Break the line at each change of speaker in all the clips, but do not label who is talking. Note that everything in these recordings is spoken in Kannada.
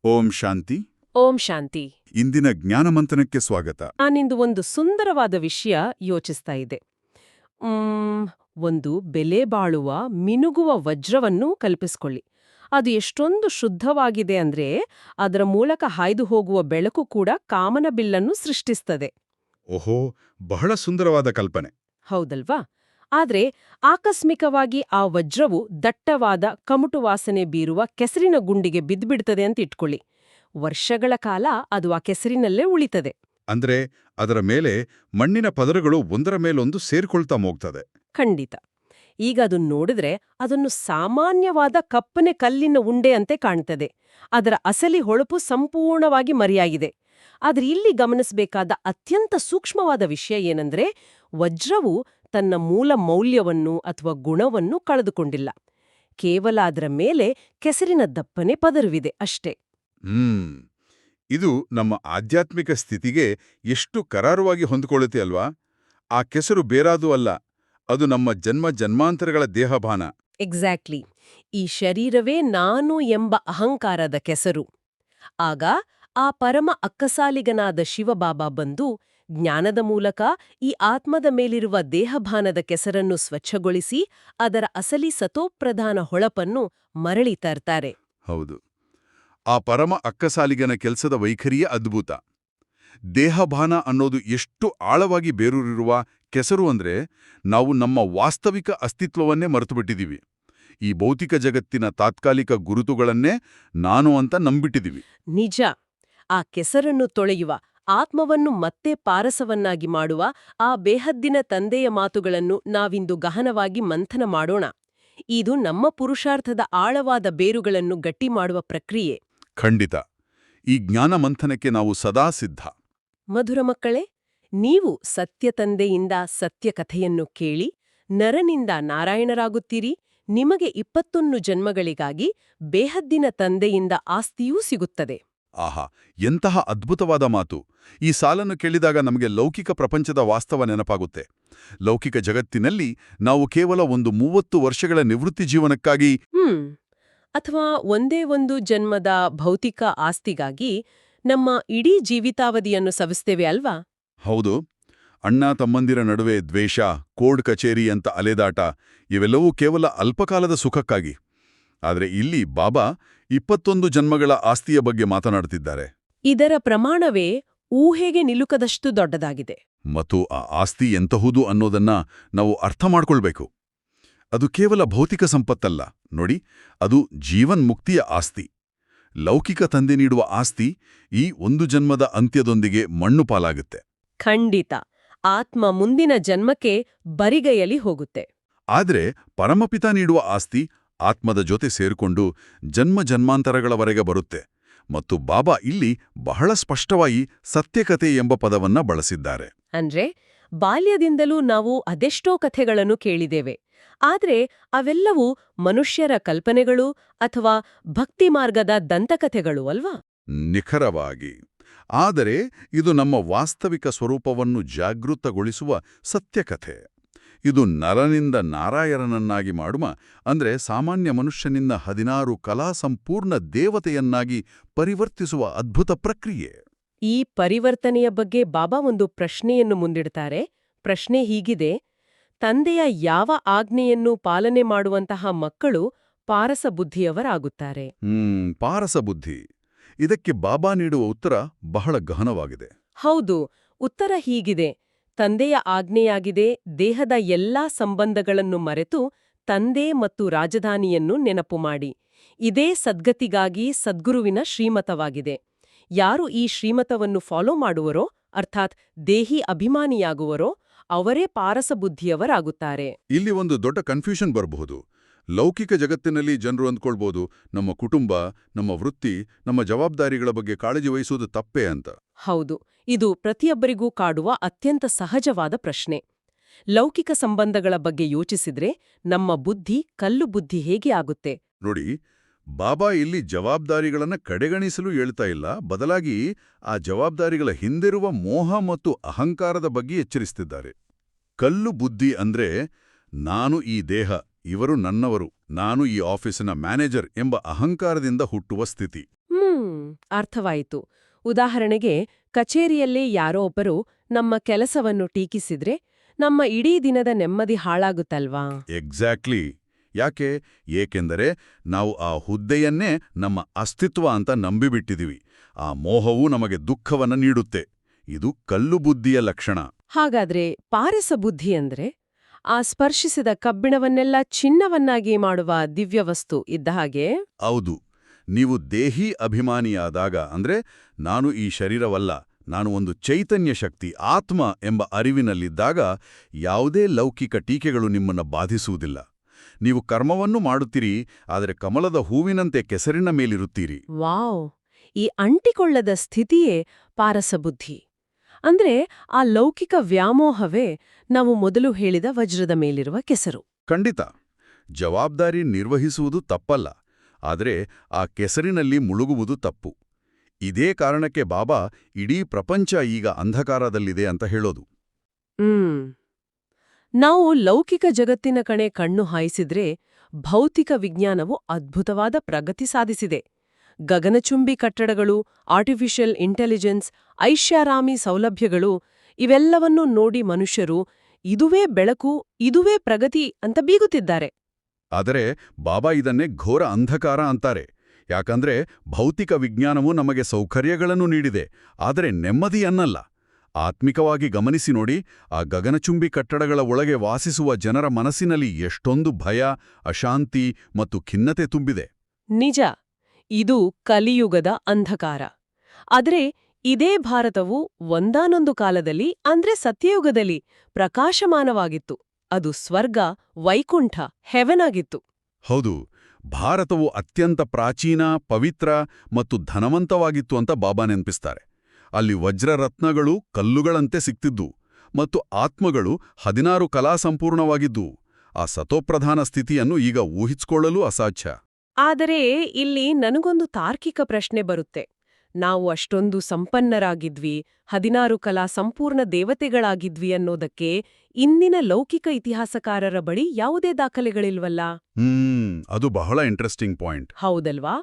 ಓಂ ಶಾಂತಿ.
ಓಂ ಶಾಂತಿ.
ಇಂದಿನ ಜ್ಞಾನಮಂಥನಕ್ಕೆ ಸ್ವಾಗತ.
ನಾನಿಂದು ಒಂದು ಸುಂದರವಾದ ವಿಷಯ ಯೋಚಿಸ್ತಾ ಇದ್ದೆ. ಒಂದು ಬೆಲೆ ಬಾಳುವ ಮಿನುಗುವ ವಜ್ರವನ್ನು ಕಲ್ಪಿಸ್ಕೊಳ್ಳಿ. ಅದು ಎಷ್ಟೊಂದು ಶುದ್ಧವಾಗಿದೆ ಅಂದ್ರೆ ಅದರ ಮೂಲಕ ಹಾಯ್ದು ಹೋಗುವ ಬೆಳಕು ಕೂಡ ಕಾಮನಬಿಲ್ಲನ್ನು ಸೃಷ್ಟಿಸ್ತದೆ.
ಓಹೋ, ಬಹಳ ಸುಂದರವಾದ ಕಲ್ಪನೆ.
ಹೌದಲ್ವಾ? ಆದ್ರೆ ಆಕಸ್ಮಿಕವಾಗಿ ಆ ವಜ್ರವು ದಟ್ಟವಾದ ಕಮುಟು ವಾಸನೆ ಬೀರುವ ಕೆಸರಿನ ಗುಂಡಿಗೆ ಬಿದ್ದುಬಿಡ್ತದೆ ಅಂತ ಇಟ್ಕೊಳ್ಳಿ. ವರ್ಷಗಳ ಕಾಲ ಅದು ಆ ಕೆಸರಿನಲ್ಲೇ ಉಳಿತದೆ.
ಅಂದ್ರೆ ಅದರ ಮೇಲೆ ಮಣ್ಣಿನ ಪದರಗಳು ಒಂದರ ಮೇಲೊಂದು ಸೇರ್ಕೊಳ್ತಾ ಹೋಗ್ತದೆ.
ಖಂಡಿತ. ಈಗ ಅದನ್ನು ನೋಡಿದ್ರೆ ಅದನ್ನು ಸಾಮಾನ್ಯವಾದ ಕಪ್ಪನೆ ಕಲ್ಲಿನ ಉಂಡೆ ಅಂತೆ ಕಾಣ್ತದೆ. ಅದರ ಅಸಲಿ ಹೊಳಪು ಸಂಪೂರ್ಣವಾಗಿ ಮರೆಯಾಗಿದೆ. ಆದ್ರೆ ಇಲ್ಲಿ ಗಮನಿಸಬೇಕಾದ ಅತ್ಯಂತ ಸೂಕ್ಷ್ಮವಾದ ವಿಷಯ ಏನಂದ್ರೆ, ವಜ್ರವು ತನ್ನ ಮೂಲ ಮೌಲ್ಯವನ್ನು ಅಥವಾ ಗುಣವನ್ನು ಕಳೆದುಕೊಂಡಿಲ್ಲ. ಕೇವಲ ಅದರ ಮೇಲೆ ಕೆಸರಿನ ದಪ್ಪನೆ ಪದರವಿದೆ ಅಷ್ಟೇ.
ಇದು ನಮ್ಮ ಆಧ್ಯಾತ್ಮಿಕ ಸ್ಥಿತಿಗೆ ಎಷ್ಟು ಕರಾರುವಾಗಿ ಹೊಂದಿಕೊಳ್ಳುತ್ತೆ ಅಲ್ವಾ? ಆ ಕೆಸರು ಬೇರಾದೂ ಅಲ್ಲ, ಅದು ನಮ್ಮ ಜನ್ಮ ಜನ್ಮಾಂತರಗಳ ದೇಹಭಾನ.
ಎಕ್ಸಾಕ್ಟ್ಲಿ. ಈ ಶರೀರವೇ ನಾನು ಎಂಬ ಅಹಂಕಾರದ ಕೆಸರು. ಆಗ ಆ ಪರಮ ಅಕ್ಕಸಾಲಿಗನಾದ ಶಿವಬಾಬಾ ಬಂದು ಜ್ಞಾನದ ಮೂಲಕ ಈ ಆತ್ಮದ ಮೇಲಿರುವ ದೇಹಭಾನದ ಕೆಸರನ್ನು ಸ್ವಚ್ಛಗೊಳಿಸಿ ಅದರ ಅಸಲಿ ಸತೋಪ್ರಧಾನ ಹೊಳಪನ್ನು ಮರಳಿ ತರ್ತಾರೆ.
ಹೌದು, ಆ ಪರಮ ಅಕ್ಕಸಾಲಿಗನ ಕೆಲಸದ ವೈಖರಿಯೇ ಅದ್ಭುತ. ದೇಹಭಾನ ಅನ್ನೋದು ಎಷ್ಟು ಆಳವಾಗಿ ಬೇರೂರಿರುವ ಕೆಸರು ಅಂದ್ರೆ ನಾವು ನಮ್ಮ ವಾಸ್ತವಿಕ ಅಸ್ತಿತ್ವವನ್ನೇ ಮರೆತುಬಿಟ್ಟಿದೀವಿ. ಈ ಭೌತಿಕ ಜಗತ್ತಿನ ತಾತ್ಕಾಲಿಕ ಗುರುತುಗಳನ್ನೇ ನಾನು ಅಂತ ನಂಬಿಟ್ಟಿದೀವಿ.
ನಿಜ. ಆ ಕೆಸರನ್ನು ತೊಳೆಯುವ, ಆತ್ಮವನ್ನು ಮತ್ತೆ ಪಾರಸವನ್ನಾಗಿ ಮಾಡುವ ಆ ಬೇಹದ್ದಿನ ತಂದೆಯ ಮಾತುಗಳನ್ನು ನಾವಿಂದು ಗಹನವಾಗಿ ಮಂಥನ ಮಾಡೋಣ. ಇದು ನಮ್ಮ ಪುರುಷಾರ್ಥದ ಆಳವಾದ ಬೇರುಗಳನ್ನು ಗಟ್ಟಿ ಮಾಡುವ ಪ್ರಕ್ರಿಯೆ.
ಖಂಡಿತ. ಈ ಜ್ಞಾನ ಮಂಥನಕ್ಕೆ ನಾವು ಸದಾ ಸಿದ್ಧ.
ಮಧುರ ಮಕ್ಕಳೇ, ನೀವು ಸತ್ಯ ತಂದೆಯಿಂದ ಸತ್ಯ ಕಥೆಯನ್ನು ಕೇಳಿ ನರನಿಂದ ನಾರಾಯಣರಾಗುತ್ತೀರಿ. ನಿಮಗೆ 21 ಜನ್ಮಗಳಿಗಾಗಿ ಬೇಹದ್ದಿನ ತಂದೆಯಿಂದ ಆಸ್ತಿಯೂ ಸಿಗುತ್ತದೆ.
ಆಹಾ, ಎಂತಹ ಅದ್ಭುತವಾದ ಮಾತು! ಈ ಸಾಲನ್ನು ಕೇಳಿದಾಗ ನಮಗೆ ಲೌಕಿಕ ಪ್ರಪಂಚದ ವಾಸ್ತವ ನೆನಪಾಗುತ್ತೆ. ಲೌಕಿಕ ಜಗತ್ತಿನಲ್ಲಿ ನಾವು ಕೇವಲ ಒಂದು 30 ವರ್ಷಗಳ ನಿವೃತ್ತಿ ಜೀವನಕ್ಕಾಗಿ
ಅಥವಾ ಒಂದೇ ಒಂದು ಜನ್ಮದ ಭೌತಿಕ ಆಸ್ತಿಗಾಗಿ ನಮ್ಮ ಇಡೀ ಜೀವಿತಾವಧಿಯನ್ನು ಸವಿಸ್ತೇವೆ ಅಲ್ವಾ?
ಹೌದು. ಅಣ್ಣ ತಮ್ಮಂದಿರ ನಡುವೆ ದ್ವೇಷ, ಕೋರ್ಟ್ ಕಚೇರಿ ಅಂತ ಅಲೆದಾಟ, ಇವೆಲ್ಲವೂ ಕೇವಲ ಅಲ್ಪಕಾಲದ ಸುಖಕ್ಕಾಗಿ. ಆದರೆ ಇಲ್ಲಿ ಬಾಬಾ 21 ಜನ್ಮಗಳ ಆಸ್ತಿಯ ಬಗ್ಗೆ ಮಾತನಾಡುತ್ತಿದ್ದಾರೆ.
ಇದರ ಪ್ರಮಾಣವೇ ಊಹೆಗೆ ನಿಲುಕದಷ್ಟು ದೊಡ್ಡದಾಗಿದೆ.
ಮತ್ತು ಆ ಆಸ್ತಿ ಎಂತಹುದು ಅನ್ನೋದನ್ನ ನಾವು ಅರ್ಥ ಮಾಡ್ಕೊಳ್ಬೇಕು. ಅದು ಕೇವಲ ಭೌತಿಕ ಸಂಪತ್ತಲ್ಲ ನೋಡಿ, ಅದು ಜೀವನ್ಮುಕ್ತಿಯ ಆಸ್ತಿ. ಲೌಕಿಕ ತಂದೆ ನೀಡುವ ಆಸ್ತಿ ಈ ಒಂದು ಜನ್ಮದ ಅಂತ್ಯದೊಂದಿಗೆ ಮಣ್ಣು ಪಾಲಾಗುತ್ತೆ.
ಖಂಡಿತ. ಆತ್ಮ ಮುಂದಿನ ಜನ್ಮಕ್ಕೆ ಬರಿಗೈಯಲ್ಲಿ ಹೋಗುತ್ತೆ.
ಆದ್ರೆ ಪರಮಪಿತ ನೀಡುವ ಆಸ್ತಿ ಆತ್ಮದ ಜೊತೆ ಸೇರಿಕೊಂಡು ಜನ್ಮ ಜನ್ಮಾಂತರಗಳವರೆಗೆ ಬರುತ್ತೆ. ಮತ್ತು ಬಾಬಾ ಇಲ್ಲಿ ಬಹಳ ಸ್ಪಷ್ಟವಾಗಿ ಸತ್ಯಕತೆ ಎಂಬ ಪದವನ್ನ ಬಳಸಿದ್ದಾರೆ.
ಅಂದ್ರೆ ಬಾಲ್ಯದಿಂದಲೂ ನಾವು ಅದೆಷ್ಟೋ ಕಥೆಗಳನ್ನು ಕೇಳಿದ್ದೇವೆ. ಆದ್ರೆ ಅವೆಲ್ಲವೂ ಮನುಷ್ಯರ ಕಲ್ಪನೆಗಳು ಅಥವಾ ಭಕ್ತಿ ಮಾರ್ಗದ ದಂತಕಥೆಗಳು ಅಲ್ವಾ?
ನಿಖರವಾಗಿ. ಆದರೆ ಇದು ನಮ್ಮ ವಾಸ್ತವಿಕ ಸ್ವರೂಪವನ್ನು ಜಾಗೃತಗೊಳಿಸುವ ಸತ್ಯಕಥೆ. ಇದು ನರನಿಂದ ನಾರಾಯಣನನ್ನಾಗಿ ಮಾಡುವ, ಅಂದ್ರೆ ಸಾಮಾನ್ಯ ಮನುಷ್ಯನಿಂದ 16 ಕಲಾ ಸಂಪೂರ್ಣ ದೇವತೆಯನ್ನಾಗಿ ಪರಿವರ್ತಿಸುವ ಅದ್ಭುತ ಪ್ರಕ್ರಿಯೆ.
ಈ ಪರಿವರ್ತನೆಯ ಬಗ್ಗೆ ಬಾಬಾ ಒಂದು ಪ್ರಶ್ನೆಯನ್ನು ಮುಂದಿಡ್ತಾರೆ. ಪ್ರಶ್ನೆ ಹೀಗಿದೆ: ತಂದೆಯ ಯಾವ ಆಜ್ಞೆಯನ್ನು ಪಾಲನೆ ಮಾಡುವಂತಹ ಮಕ್ಕಳು ಪಾರಸ ಬುದ್ಧಿಯವರಾಗುತ್ತಾರೆ?
ಪಾರಸ ಬುದ್ಧಿ. ಇದಕ್ಕೆ ಬಾಬಾ ನೀಡುವ ಉತ್ತರ ಬಹಳ ಗಹನವಾಗಿದೆ.
ಹೌದು. ಉತ್ತರ ಹೀಗಿದೆ: ತಂದೆಯ ಆಜ್ಞೆಯಾಗಿದೆ, ದೇಹದ ಎಲ್ಲಾ ಸಂಬಂಧಗಳನ್ನು ಮರೆತು ತಂದೆ ಮತ್ತು ರಾಜಧಾನಿಯನ್ನು ನೆನಪು ಮಾಡಿ. ಇದೇ ಸದ್ಗತಿಗಾಗಿ ಸದ್ಗುರುವಿನ ಶ್ರೀಮತವಾಗಿದೆ. ಯಾರು ಈ ಶ್ರೀಮತವನ್ನು ಫಾಲೋ ಮಾಡುವರೋ, ಅರ್ಥಾತ್ ದೇಹಿ ಅಭಿಮಾನಿಯಾಗುವರೋ, ಅವರೇ ಪಾರಸಬುದ್ಧಿಯವರಾಗುತ್ತಾರೆ.
ಇಲ್ಲಿ ಒಂದು ದೊಡ್ಡ ಕನ್ಫ್ಯೂಷನ್ ಬರಬಹುದು. ಲೌಕಿಕ ಜಗತ್ತಿನಲ್ಲಿ ಜನರು ಅಂದ್ಕೊಳ್ಬೋದು, ನಮ್ಮ ಕುಟುಂಬ, ನಮ್ಮ ವೃತ್ತಿ, ನಮ್ಮ ಜವಾಬ್ದಾರಿಗಳ ಬಗ್ಗೆ ಕಾಳಜಿ ವಹಿಸುವುದು ತಪ್ಪೇ ಅಂತ.
ಹೌದು, ಇದು ಪ್ರತಿಯೊಬ್ಬರಿಗೂ ಕಾಡುವ ಅತ್ಯಂತ ಸಹಜವಾದ ಪ್ರಶ್ನೆ. ಲೌಕಿಕ ಸಂಬಂಧಗಳ ಬಗ್ಗೆ ಯೋಚಿಸಿದ್ರೆ ನಮ್ಮ ಬುದ್ಧಿ ಕಲ್ಲು ಬುದ್ಧಿ ಹೇಗೆ ಆಗುತ್ತೆ?
ನೋಡಿ, ಬಾಬಾ ಇಲ್ಲಿ ಜವಾಬ್ದಾರಿಗಳನ್ನ ಕಡೆಗಣಿಸಲು ಹೇಳ್ತಾ ಇಲ್ಲ, ಬದಲಾಗಿ ಆ ಜವಾಬ್ದಾರಿಗಳ ಹಿಂದಿರುವ ಮೋಹ ಮತ್ತು ಅಹಂಕಾರದ ಬಗ್ಗೆ ಎಚ್ಚರಿಸುತ್ತಿದ್ದಾರೆ. ಕಲ್ಲು ಬುದ್ಧಿ ಅಂದ್ರೆ ನಾನು ಈ ದೇಹ, ಇವರು ನನ್ನವರು, ನಾನು ಈ ಆಫೀಸಿನ ಮ್ಯಾನೇಜರ್ ಎಂಬ ಅಹಂಕಾರದಿಂದ ಹುಟ್ಟುವ ಸ್ಥಿತಿ.
ಅರ್ಥವಾಯಿತು. ಉದಾಹರಣೆಗೆ ಕಚೇರಿಯಲ್ಲೇ ಯಾರೋ ಒಬ್ಬರು ನಮ್ಮ ಕೆಲಸವನ್ನು ಟೀಕಿಸಿದ್ರೆ ನಮ್ಮ ಇಡೀ ದಿನದ ನೆಮ್ಮದಿ ಹಾಳಾಗುತ್ತಲ್ವಾ?
ಎಕ್ಸಾಕ್ಟ್ಲಿ. ಯಾಕೆ? ಏಕೆಂದರೆ ನಾವು ಆ ಹುದ್ದೆಯನ್ನೇ ನಮ್ಮ ಅಸ್ತಿತ್ವ ಅಂತ ನಂಬಿಬಿಟ್ಟಿದೀವಿ. ಆ ಮೋಹವು ನಮಗೆ ದುಃಖವನ್ನ ನೀಡುತ್ತೆ. ಇದು ಕಲ್ಲು ಬುದ್ಧಿಯ ಲಕ್ಷಣ.
ಹಾಗಾದ್ರೆ ಪಾರಸ ಬುದ್ಧಿ ಅಂದ್ರೆ ಆ ಸ್ಪರ್ಶಿಸಿದ ಕಬ್ಬಿಣವನ್ನೆಲ್ಲ ಚಿನ್ನವನ್ನಾಗಿ ಮಾಡುವ ದಿವ್ಯವಸ್ತು ಇದ್ದ ಹಾಗೆ?
ಹೌದು. ನೀವು ದೇಹಿ ಅಭಿಮಾನಿಯಾದಾಗ ಅಂದ್ರೆ ನಾನು ಈ ಶರೀರವಲ್ಲ, ನಾನು ಒಂದು ಚೈತನ್ಯ ಶಕ್ತಿ, ಆತ್ಮ ಎಂಬ ಅರಿವಿನಲ್ಲಿದ್ದಾಗ ಯಾವುದೇ ಲೌಕಿಕ ಟೀಕೆಗಳು ನಿಮ್ಮನ್ನ ಬಾಧಿಸುವುದಿಲ್ಲ. ನೀವು ಕರ್ಮವನ್ನು ಮಾಡುತ್ತೀರಿ, ಆದರೆ ಕಮಲದ ಹೂವಿನಂತೆ ಕೆಸರಿನ ಮೇಲಿರುತ್ತೀರಿ.
ವಾವ್! ಈ ಅಂಟಿಕೊಳ್ಳದ ಸ್ಥಿತಿಯೇ ಪಾರಸಬುದ್ಧಿ. ಅಂದ್ರೆ ಆ ಲೌಕಿಕ ವ್ಯಾಮೋಹವೇ ನಾವು ಮೊದಲು ಹೇಳಿದ ವಜ್ರದ ಮೇಲಿರುವ ಕೆಸರು.
ಖಂಡಿತ. ಜವಾಬ್ದಾರಿ ನಿರ್ವಹಿಸುವುದು ತಪ್ಪಲ್ಲ, ಆದರೆ ಆ ಕೆಸರಿನಲ್ಲಿ ಮುಳುಗುವುದು ತಪ್ಪು. ಇದೇ ಕಾರಣಕ್ಕೆ ಬಾಬಾ ಇಡೀ ಪ್ರಪಂಚ ಈಗ ಅಂಧಕಾರದಲ್ಲಿದೆ ಅಂತ ಹೇಳೋದು.
ನಾವು ಲೌಕಿಕ ಜಗತ್ತಿನ ಕಣೆ ಕಣ್ಣು ಹಾಯಿಸಿದ್ರೆ ಭೌತಿಕ ವಿಜ್ಞಾನವು ಅದ್ಭುತವಾದ ಪ್ರಗತಿ ಸಾಧಿಸಿದೆ. ಗಗನಚುಂಬಿ ಕಟ್ಟಡಗಳು, ಆರ್ಟಿಫಿಷಿಯಲ್ ಇಂಟೆಲಿಜೆನ್ಸ್, ಐಷಾರಾಮಿ ಸೌಲಭ್ಯಗಳು ಇವೆಲ್ಲವನ್ನೂ ನೋಡಿ ಮನುಷ್ಯರು ಇದುವೇ ಬೆಳಕು, ಇದುವೇ ಪ್ರಗತಿ ಅಂತ ಬೀಗುತ್ತಿದ್ದಾರೆ.
ಆದರೆ ಬಾಬಾ ಇದನ್ನೇ ಘೋರ ಅಂಧಕಾರ ಅಂತಾರೆ. ಯಾಕಂದ್ರೆ ಭೌತಿಕ ವಿಜ್ಞಾನವು ನಮಗೆ ಸೌಕರ್ಯಗಳನ್ನು ನೀಡಿದೆ, ಆದರೆ ನೆಮ್ಮದಿಯನ್ನಲ್ಲ. ಆತ್ಮಿಕವಾಗಿ ಗಮನಿಸಿ ನೋಡಿ, ಆ ಗಗನಚುಂಬಿ ಕಟ್ಟಡಗಳ ಒಳಗೆ ವಾಸಿಸುವ ಜನರ ಮನಸ್ಸಿನಲ್ಲಿ ಎಷ್ಟೊಂದು ಭಯ, ಅಶಾಂತಿ ಮತ್ತು ಖಿನ್ನತೆ ತುಂಬಿದೆ.
ನಿಜ, ಇದು ಕಲಿಯುಗದ ಅಂಧಕಾರ. ಆದರೆ ಇದೇ ಭಾರತವು ಒಂದಾನೊಂದು ಕಾಲದಲ್ಲಿ ಅಂದ್ರೆ ಸತ್ಯಯುಗದಲ್ಲಿ ಪ್ರಕಾಶಮಾನವಾಗಿತ್ತು. ಅದು ಸ್ವರ್ಗ, ವೈಕುಂಠ, ಹೆವೆನ್ ಆಗಿತ್ತು.
ಹೌದು, ಭಾರತವು ಅತ್ಯಂತ ಪ್ರಾಚೀನ, ಪವಿತ್ರ ಮತ್ತು ಧನವಂತವಾಗಿತ್ತು ಅಂತ ಬಾಬಾ ನೆನಪಿಸ್ತಾರೆ. ಅಲ್ಲಿ ವಜ್ರರತ್ನಗಳು ಕಲ್ಲುಗಳಂತೆ ಸಿಕ್ತಿದ್ದು ಮತ್ತು ಆತ್ಮಗಳು 16 ಕಲಾ ಸಂಪೂರ್ಣವಾಗಿದ್ದು. ಆ ಸತೋಪ್ರಧಾನ ಸ್ಥಿತಿಯನ್ನು ಈಗ ಊಹಿಸಿಕೊಳ್ಳಲು ಅಸಾಧ್ಯ.
ಆದರೆ ಇಲ್ಲಿ ನನಗೊಂದು ತಾರ್ಕಿಕ ಪ್ರಶ್ನೆ ಬರುತ್ತೆ. ನಾವು ಅಷ್ಟೊಂದು ಸಂಪನ್ನರಾಗಿದ್ವಿ, 16 ಕಲಾ ಸಂಪೂರ್ಣ ದೇವತೆಗಳಾಗಿದ್ವಿ ಅನ್ನೋದಕ್ಕೆ ಇಂದಿನ ಲೌಕಿಕ ಇತಿಹಾಸಕಾರರ ಬಳಿ ಯಾವುದೇ ದಾಖಲೆಗಳಿಲ್ವಲ್ಲ?
ಅದು ಬಹಳ ಇಂಟ್ರೆಸ್ಟಿಂಗ್ ಪಾಯಿಂಟ್.
ಹೌದಲ್ವಾ?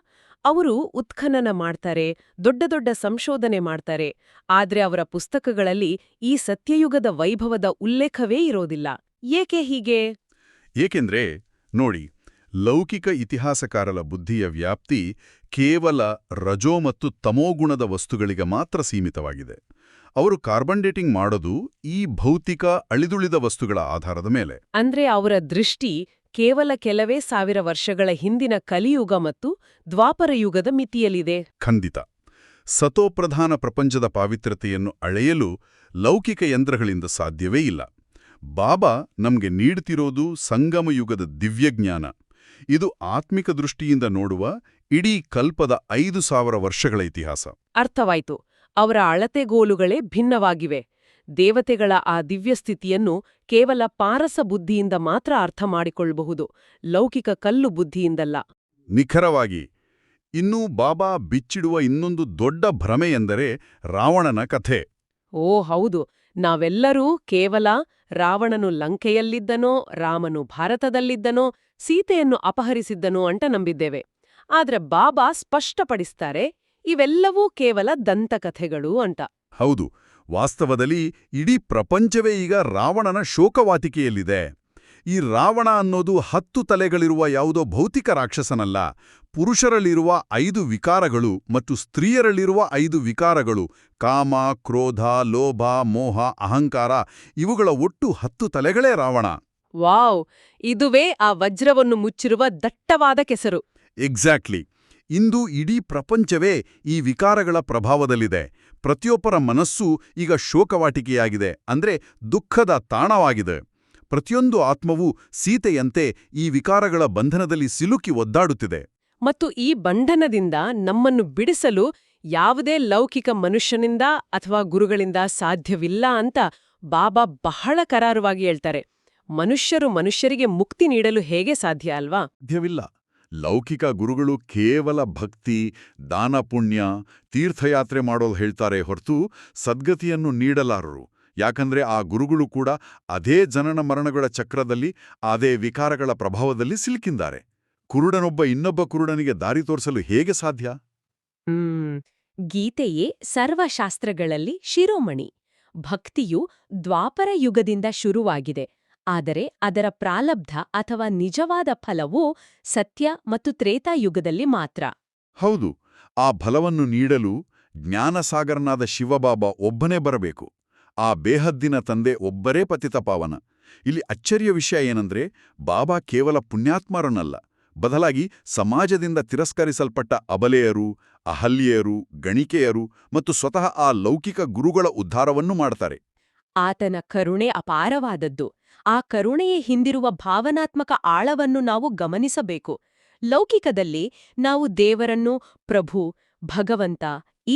ಅವರು ಉತ್ಖನನ ಮಾಡ್ತಾರೆ, ದೊಡ್ಡ ದೊಡ್ಡ ಸಂಶೋಧನೆ ಮಾಡ್ತಾರೆ, ಆದ್ರೆ ಅವರ ಪುಸ್ತಕಗಳಲ್ಲಿ ಈ ಸತ್ಯಯುಗದ ವೈಭವದ ಉಲ್ಲೇಖವೇ ಇರೋದಿಲ್ಲ. ಏಕೆ ಹೀಗೆ?
ಏಕೆಂದ್ರೆ ನೋಡಿ, ಲೌಕಿಕ ಇತಿಹಾಸಕಾರರ ಬುದ್ಧಿಯ ವ್ಯಾಪ್ತಿ ಕೇವಲ ರಜೋ ಮತ್ತು ತಮೋಗುಣದ ವಸ್ತುಗಳಿಗೆ ಮಾತ್ರ ಸೀಮಿತವಾಗಿದೆ. ಅವರು ಕಾರ್ಬನ್ ಡೇಟಿಂಗ್ ಮಾಡೋದು ಈ ಭೌತಿಕ ಅಳಿದುಳಿದ ವಸ್ತುಗಳ ಆಧಾರದ ಮೇಲೆ.
ಅಂದ್ರೆ ಅವರ ದೃಷ್ಟಿ ಕೇವಲ ಕೆಲವೇ ಸಾವಿರ ವರ್ಷಗಳ ಹಿಂದಿನ ಕಲಿಯುಗ ಮತ್ತು ದ್ವಾಪರ ಯುಗದ ಮಿತಿಯಲ್ಲಿದೆ.
ಖಂಡಿತ. ಸತೋಪ್ರಧಾನ ಪ್ರಪಂಚದ ಪಾವಿತ್ರ್ಯತೆಯನ್ನು ಅಳೆಯಲು ಲೌಕಿಕ ಯಂತ್ರಗಳಿಂದ ಸಾಧ್ಯವೇ ಇಲ್ಲ. ಬಾಬಾ ನಮ್ಗೆ ನೀಡುತ್ತಿರೋದು ಸಂಗಮಯುಗದ ದಿವ್ಯಜ್ಞಾನ. ಇದು ಆತ್ಮಿಕ ದೃಷ್ಟಿಯಿಂದ ನೋಡುವ ಇಡೀ ಕಲ್ಪದ 5000 ವರ್ಷಗಳ ಇತಿಹಾಸ.
ಅರ್ಥವಾಯ್ತು. ಅವರ ಅಳತೆಗೋಲುಗಳೇ ಭಿನ್ನವಾಗಿವೆ. ದೇವತೆಗಳ ಆ ದಿವ್ಯಸ್ಥಿತಿಯನ್ನು ಕೇವಲ ಪಾರಸ ಬುದ್ಧಿಯಿಂದ ಮಾತ್ರ ಅರ್ಥ ಮಾಡಿಕೊಳ್ಳಬಹುದು, ಲೌಕಿಕ ಕಲ್ಲು ಬುದ್ಧಿಯಿಂದಲ್ಲ.
ನಿಖರವಾಗಿ. ಇನ್ನೂ ಬಾಬಾ ಬಿಚ್ಚಿಡುವ ಇನ್ನೊಂದು ದೊಡ್ಡ ಭ್ರಮೆ ಎಂದರೆ ರಾವಣನ ಕಥೆ.
ಓ ಹೌದು, ನಾವೆಲ್ಲರೂ ಕೇವಲ ರಾವಣನು ಲಂಕೆಯಲ್ಲಿದ್ದನೋ, ರಾಮನು ಭಾರತದಲ್ಲಿದ್ದನೋ, ಸೀತೆಯನ್ನು ಅಪಹರಿಸಿದ್ದನೋ ಅಂತ ನಂಬಿದ್ದೇವೆ. ಆದ್ರೆ ಬಾಬಾ ಸ್ಪಷ್ಟಪಡಿಸ್ತಾರೆ, ಇವೆಲ್ಲವೂ ಕೇವಲ ದಂತಕಥೆಗಳು ಅಂತ.
ಹೌದು, ವಾಸ್ತವದಲ್ಲಿ ಇಡೀ ಪ್ರಪಂಚವೇ ಈಗ ರಾವಣನ ಶೋಕವಾತಿಕೆಯಲ್ಲಿದೆ. ಈ ರಾವಣ ಅನ್ನೋದು 10 ತಲೆಗಳಿರುವ ಯಾವುದೋ ಭೌತಿಕ ರಾಕ್ಷಸನಲ್ಲ. ಪುರುಷರಲ್ಲಿರುವ 5 ವಿಕಾರಗಳು ಮತ್ತು ಸ್ತ್ರೀಯರಲ್ಲಿರುವ 5 ವಿಕಾರಗಳು, ಕಾಮ, ಕ್ರೋಧ, ಲೋಭ, ಮೋಹ, ಅಹಂಕಾರ, ಇವುಗಳ ಒಟ್ಟು 10 ತಲೆಗಳೇ ರಾವಣ.
ವಾವ್! ಇದುವೇ ಆ ವಜ್ರವನ್ನು ಮುಚ್ಚಿರುವ ದಟ್ಟವಾದ ಕೆಸರು.
ಎಕ್ಸಾಕ್ಟ್ಲಿ. ಇಂದು ಇಡೀ ಪ್ರಪಂಚವೇ ಈ ವಿಕಾರಗಳ ಪ್ರಭಾವದಲ್ಲಿದೆ. ಪ್ರತಿಯೊಬ್ಬರ ಮನಸ್ಸೂ ಈಗ ಶೋಕವಾಟಿಕೆಯಾಗಿದೆ, ಅಂದ್ರೆ ದುಃಖದ ತಾಣವಾಗಿದೆ. ಪ್ರತಿಯೊಂದು ಆತ್ಮವೂ ಸೀತೆಯಂತೆ ಈ ವಿಕಾರಗಳ ಬಂಧನದಲ್ಲಿ ಸಿಲುಕಿ ಒದ್ದಾಡುತ್ತಿದೆ.
ಮತ್ತು ಈ ಬಂಧನದಿಂದ ನಮ್ಮನ್ನು ಬಿಡಿಸಲು ಯಾವುದೇ ಲೌಕಿಕ ಮನುಷ್ಯನಿಂದ ಅಥವಾ ಗುರುಗಳಿಂದ ಸಾಧ್ಯವಿಲ್ಲ ಅಂತ ಬಾಬಾ ಬಹಳ ಕರಾರುವಾಗಿ ಹೇಳ್ತಾರೆ. ಮನುಷ್ಯರು ಮನುಷ್ಯರಿಗೆ ಮುಕ್ತಿ ನೀಡಲು ಹೇಗೆ ಸಾಧ್ಯ ಅಲ್ವಾ?
ಸಾಧ್ಯವಿಲ್ಲ. ಲೌಕಿಕ ಗುರುಗಳು ಕೇವಲ ಭಕ್ತಿ, ದಾನ, ಪುಣ್ಯ, ತೀರ್ಥಯಾತ್ರೆ ಮಾಡೋದು ಹೇಳ್ತಾರೆ ಹೊರತು ಸದ್ಗತಿಯನ್ನು ನೀಡಲಾರರು. ಯಾಕಂದ್ರೆ ಆ ಗುರುಗಳು ಕೂಡ ಅದೇ ಜನನ ಮರಣಗಳ ಚಕ್ರದಲ್ಲಿ, ಅದೇ ವಿಕಾರಗಳ ಪ್ರಭಾವದಲ್ಲಿ ಸಿಲುಕಿದ್ದಾರೆ. ಕುರುಡನೊಬ್ಬ ಇನ್ನೊಬ್ಬ ಕುರುಡನಿಗೆ ದಾರಿ ತೋರಿಸಲು ಹೇಗೆ ಸಾಧ್ಯ?
ಗೀತೆಯೇ ಸರ್ವಶಾಸ್ತ್ರಗಳಲ್ಲಿ ಶಿರೋಮಣಿ. ಭಕ್ತಿಯು ದ್ವಾಪರ ಯುಗದಿಂದ ಶುರುವಾಗಿದೆ, ಆದರೆ ಅದರ ಪ್ರಾಲಬ್ಧ ಅಥವಾ ನಿಜವಾದ ಫಲವು ಸತ್ಯ ಮತ್ತು ತ್ರೇತಾಯುಗದಲ್ಲಿ ಮಾತ್ರ.
ಹೌದು, ಆ ಫಲವನ್ನು ನೀಡಲು ಜ್ಞಾನಸಾಗರನಾದ ಶಿವಬಾಬಾ ಒಬ್ಬನೇ ಬರಬೇಕು. ಆ ಬೇಹದ್ದಿನ ತಂದೆ ಒಬ್ಬರೇ ಪತಿತಪಾವನ. ಇಲ್ಲಿ ಅಚ್ಚರಿಯ ವಿಷಯ ಏನಂದ್ರೆ, ಬಾಬಾ ಕೇವಲ ಪುಣ್ಯಾತ್ಮರನ್ನಲ್ಲ, ಬದಲಾಗಿ ಸಮಾಜದಿಂದ ತಿರಸ್ಕರಿಸಲ್ಪಟ್ಟ ಅಬಲೆಯರು, ಅಹಲ್ಯೆಯರು, ಗಣಿಕೆಯರು ಮತ್ತು ಸ್ವತಃ ಆ ಲೌಕಿಕ ಗುರುಗಳ ಉದ್ಧಾರವನ್ನೂ ಮಾಡ್ತಾರೆ.
ಆತನ ಕರುಣೆ ಅಪಾರವಾದದ್ದು. ಆ ಕರುಣೆಯ ಹಿಂದಿರುವ ಭಾವನಾತ್ಮಕ ಆಳವನ್ನು ನಾವು ಗಮನಿಸಬೇಕು. ಲೌಕಿಕದಲ್ಲಿ ನಾವು ದೇವರನ್ನು ಪ್ರಭು, ಭಗವಂತ,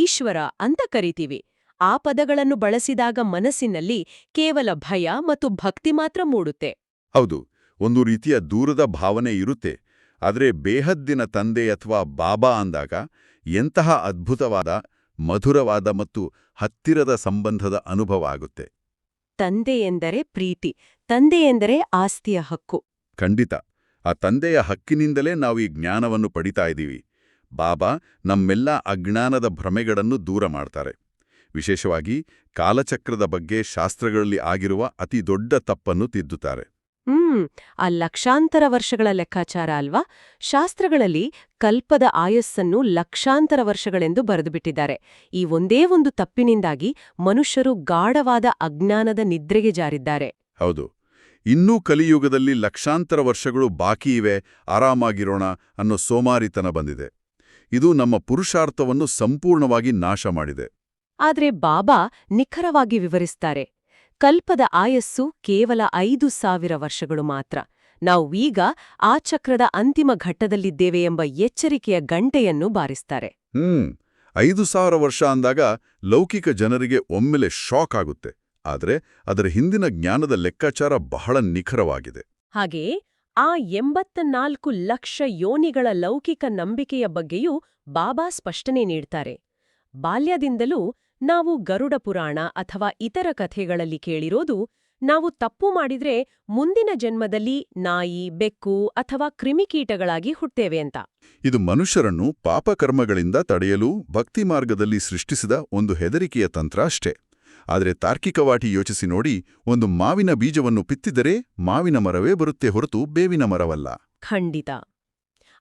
ಈಶ್ವರ ಅಂತ ಕರಿತೀವಿ. ಆ ಪದಗಳನ್ನು ಬಳಸಿದಾಗ ಮನಸ್ಸಿನಲ್ಲಿ ಕೇವಲ ಭಯ ಮತ್ತು ಭಕ್ತಿ ಮಾತ್ರ ಮೂಡುತ್ತೆ.
ಹೌದು, ಒಂದು ರೀತಿಯ ದೂರದ ಭಾವನೆ ಇರುತ್ತೆ. ಆದರೆ ಬೇಹದ್ದಿನ ತಂದೆ ಅಥವಾ ಬಾಬಾ ಅಂದಾಗ ಎಂತಹ ಅದ್ಭುತವಾದ, ಮಧುರವಾದ ಮತ್ತು ಹತ್ತಿರದ ಸಂಬಂಧದ ಅನುಭವ ಆಗುತ್ತೆ.
ತಂದೆ ಎಂದರೆ ಪ್ರೀತಿ, ತಂದೆ ಎಂದರೆ ಆಸ್ತಿಯ ಹಕ್ಕು.
ಖಂಡಿತ, ಆ ತಂದೆಯ ಹಕ್ಕಿನಿಂದಲೇ ನಾವು ಈ ಜ್ಞಾನವನ್ನು ಪಡಿತಾ ಇದ್ದೀವಿ. ಬಾಬಾ ನಮ್ಮೆಲ್ಲ ಅಜ್ಞಾನದ ಭ್ರಮೆಗಳನ್ನು ದೂರ ಮಾಡ್ತಾರೆ. ವಿಶೇಷವಾಗಿ ಕಾಲಚಕ್ರದ ಬಗ್ಗೆ ಶಾಸ್ತ್ರಗಳಲ್ಲಿ ಆಗಿರುವ ಅತಿ ದೊಡ್ಡ ತಪ್ಪನ್ನು ತಿದ್ದುತ್ತಾರೆ.
ಆ ಲಕ್ಷಾಂತರ ವರ್ಷಗಳ ಲೆಕ್ಕಾಚಾರ ಅಲ್ವಾ? ಶಾಸ್ತ್ರಗಳಲ್ಲಿ ಕಲ್ಪದ ಆಯಸ್ಸನ್ನು ಲಕ್ಷಾಂತರ ವರ್ಷಗಳೆಂದು ಬರೆದುಬಿಟ್ಟಿದ್ದಾರೆ. ಈ ಒಂದೇ ಒಂದು ತಪ್ಪಿನಿಂದಾಗಿ ಮನುಷ್ಯರು ಗಾಢವಾದ ಅಜ್ಞಾನದ ನಿದ್ರೆಗೆ ಜಾರಿದ್ದಾರೆ.
ಹೌದು, ಇನ್ನೂ ಕಲಿಯುಗದಲ್ಲಿ ಲಕ್ಷಾಂತರ ವರ್ಷಗಳು ಬಾಕಿ ಇವೆ, ಆರಾಮಾಗಿರೋಣ ಅನ್ನೋ ಸೋಮಾರಿತನ ಬಂದಿದೆ. ಇದು ನಮ್ಮ ಪುರುಷಾರ್ಥವನ್ನು ಸಂಪೂರ್ಣವಾಗಿ ನಾಶ ಮಾಡಿದೆ.
ಆದ್ರೆ ಬಾಬಾ ನಿಖರವಾಗಿ ವಿವರಿಸ್ತಾರೆ, ಕಲ್ಪದ ಆಯಸ್ಸು ಕೇವಲ 5,000 ವರ್ಷಗಳು ಮಾತ್ರ. ನಾವೀಗ ಆ ಚಕ್ರದ ಅಂತಿಮ ಘಟ್ಟದಲ್ಲಿದ್ದೇವೆ ಎಂಬ ಎಚ್ಚರಿಕೆಯ ಗಂಟೆಯನ್ನು ಬಾರಿಸ್ತಾರೆ.
5,000 ವರ್ಷ ಅಂದಾಗ ಲೌಕಿಕ ಜನರಿಗೆ ಒಮ್ಮೆಲೆ ಶಾಕ್ ಆಗುತ್ತೆ. ಆದರೆ ಅದರ ಹಿಂದಿನ ಜ್ಞಾನದ ಲೆಕ್ಕಾಚಾರ ಬಹಳ ನಿಖರವಾಗಿದೆ.
ಹಾಗೆಯೇ ಆ 84 ಲಕ್ಷ ಯೋನಿಗಳ ಲೌಕಿಕ ನಂಬಿಕೆಯ ಬಗ್ಗೆಯೂ ಬಾಬಾ ಸ್ಪಷ್ಟನೆ ನೀಡ್ತಾರೆ. ಬಾಲ್ಯದಿಂದಲೂ ನಾವು ಗರುಡ ಪುರಾಣ ಅಥವಾ ಇತರ ಕಥೆಗಳಲ್ಲಿ ಕೇಳಿರೋದು, ನಾವು ತಪ್ಪು ಮಾಡಿದ್ರೆ ಮುಂದಿನ ಜನ್ಮದಲ್ಲಿ ನಾಯಿ, ಬೆಕ್ಕು ಅಥವಾ ಕ್ರಿಮಿಕೀಟಗಳಾಗಿ ಹುಟ್ಟೇವೆ ಅಂತ.
ಇದು ಮನುಷ್ಯರನ್ನು ಪಾಪಕರ್ಮಗಳಿಂದ ತಡೆಯಲು ಭಕ್ತಿ ಮಾರ್ಗದಲ್ಲಿ ಸೃಷ್ಟಿಸಿದ ಒಂದು ಹೆದರಿಕೆಯ ತಂತ್ರ ಅಷ್ಟೇ. ಆದರೆ ತಾರ್ಕಿಕವಾಗಿ ಯೋಚಿಸಿ ನೋಡಿ, ಒಂದು ಮಾವಿನ ಬೀಜವನ್ನು ಬಿತ್ತಿದರೆ ಮಾವಿನ ಮರವೇ ಬರುತ್ತೆ ಹೊರತು ಬೇವಿನ ಮರವಲ್ಲ.
ಖಂಡಿತ.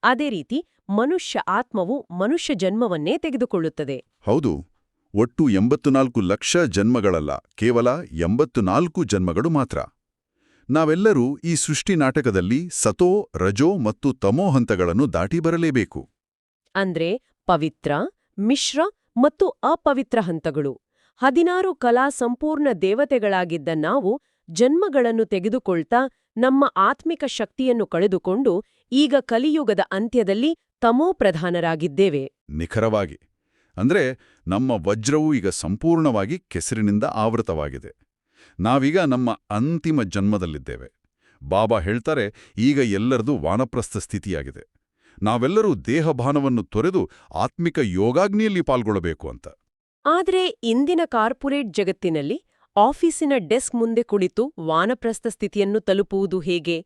ಅದೇ ರೀತಿ ಮನುಷ್ಯ ಆತ್ಮವು ಮನುಷ್ಯ ಜನ್ಮವನ್ನೇ ತೆಗೆದುಕೊಳ್ಳುತ್ತದೆ.
ಹೌದು, ಒಟ್ಟು 84 ಲಕ್ಷ ಜನ್ಮಗಳಲ್ಲ, ಕೇವಲ 84 ಜನ್ಮಗಳು ಮಾತ್ರ. ನಾವೆಲ್ಲರೂ ಈ ಸೃಷ್ಟಿ ನಾಟಕದಲ್ಲಿ ಸತೋ, ರಜೋ ಮತ್ತು ತಮೋ ಹಂತಗಳನ್ನು ದಾಟಿ ಬರಲೇಬೇಕು.
ಅಂದ್ರೆ ಪವಿತ್ರ, ಮಿಶ್ರ ಮತ್ತು ಅಪವಿತ್ರ ಹಂತಗಳು. 16 ಕಲಾ ಸಂಪೂರ್ಣ ದೇವತೆಗಳಾಗಿದ್ದ ನಾವು ಜನ್ಮಗಳನ್ನು ತೆಗೆದುಕೊಳ್ತಾ ನಮ್ಮ ಆತ್ಮಿಕ ಶಕ್ತಿಯನ್ನು ಕಳೆದುಕೊಂಡು ಈಗ ಕಲಿಯುಗದ ಅಂತ್ಯದಲ್ಲಿ ತಮೋ ಪ್ರಧಾನರಾಗಿದ್ದೇವೆ.
ನಿಖರವಾಗಿ. ಅಂದ್ರೆ ನಮ್ಮ ವಜ್ರವು ಈಗ ಸಂಪೂರ್ಣವಾಗಿ ಕೆಸರಿನಿಂದ ಆವೃತವಾಗಿದೆ. ನಾವೀಗ ನಮ್ಮ ಅಂತಿಮ ಜನ್ಮದಲ್ಲಿದ್ದೇವೆ. ಬಾಬಾ ಹೇಳ್ತಾರೆ, ಈಗ ಎಲ್ಲರದು ವಾನಪ್ರಸ್ಥ ಸ್ಥಿತಿಯಾಗಿದೆ. ನಾವೆಲ್ಲರೂ ದೇಹಭಾನವನ್ನು ತೊರೆದು ಆತ್ಮಿಕ ಯೋಗಾಗ್ನಿಯಲ್ಲಿ ಪಾಲ್ಗೊಳ್ಳಬೇಕು ಅಂತ.
ಆದ್ರೆ ಇಂದಿನ ಕಾರ್ಪೊರೇಟ್ ಜಗತ್ತಿನಲ್ಲಿ ಆಫೀಸಿನ ಡೆಸ್ಕ್ ಮುಂದೆ ಕುಳಿತು ವಾನಪ್ರಸ್ಥ ಸ್ಥಿತಿಯನ್ನು ತಲುಪುವುದು ಹೇಗೆ?